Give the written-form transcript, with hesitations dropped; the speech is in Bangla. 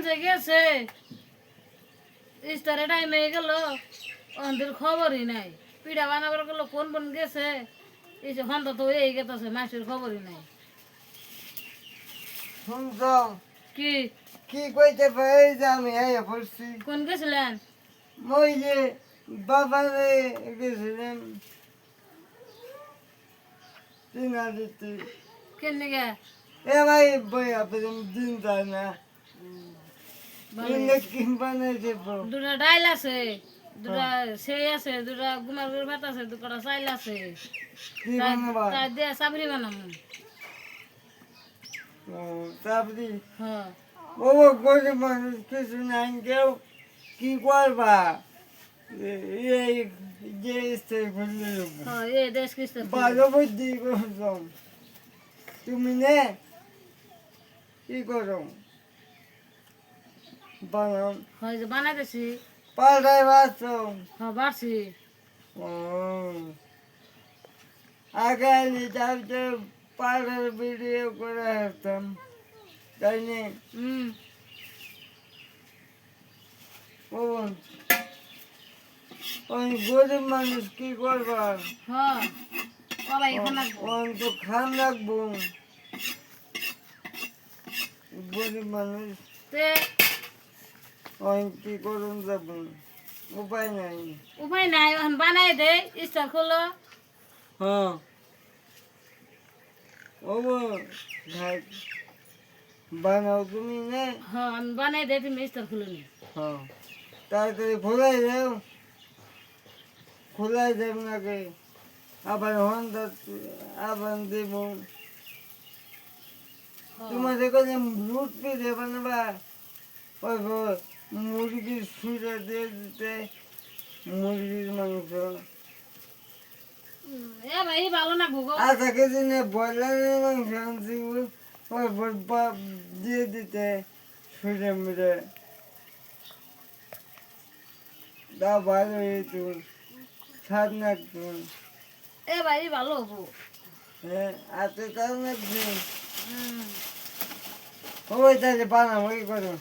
যে গেছে ইস্তারে টাইমে গেল ওদের খবরই নাই পিঠা বানাবার গেল কোন বোন গেছে এই যে হন্ত তো এই গেছে মাসের খবরই নাই শুনছ কি কি কইতে পারি যে আমি আইয়া পড়ছি কোন গেছিলেন ওই যে বাবারে গেছিলাম চিনা দিতে কেন নিগে এ ভাই বই আপনার দিন যায় না কি বানাইছে দুটা ডাইল আছে দুটা সেই আছে দুটা গুমার গুড় ভাত আছে দুটা চাইল আছে কি বানাবা তাই দিয়ে চাবরি বানাবো চাপড়ি হ্যাঁ ও গরিব মানুষ কিছু নাই কেউ কি করবা এই যে স্থায়ী করলে হ্যাঁ এই দেশ কিস্ত ভালো বুদ্ধি করতাম তুমি নে কি করো বানাম হয় যে বানাইতেছি পাল্টাই বাঁচছ হ্যাঁ বাড়ছি আগে আলি তারপরে পাল্টার ভিডিও করে আসতাম তাই নে ও ওই গরিব মানুষ কি করবা হ্যাঁ সবাই এখানে ওন তো খান রাখবো গরিব মানুষ তে ওই কি করুন যাব উপায় নাই উপায় নাই এখন বানাই দে ইস্টার খোলো হ্যাঁ ও ভাই বানাও তুমি না হ্যাঁ আমি বানাই দে তুমি ইস্টার খুলে নি হ্যাঁ তাড়াতাড়ি খোলাই দেব নাকি আবার হন্ডা আবার দেব তোমাদের কাছে লুট পেয়ে বানাবা ওই মুরগির সুরে দিয়ে দিতে মুরগির মাংস এ ভাই ভালো না ভোগ আধা কেজি নে ব্রয়লারের মাংস আনছি ওই দিয়ে দিতে সুরে মুড়ে তা ভালো হইতো স্বাদ লাগতো এ ভাই ভালো হবো হ্যাঁ এত কাজ লাগছে ওই তাহলে বানাবো কি করো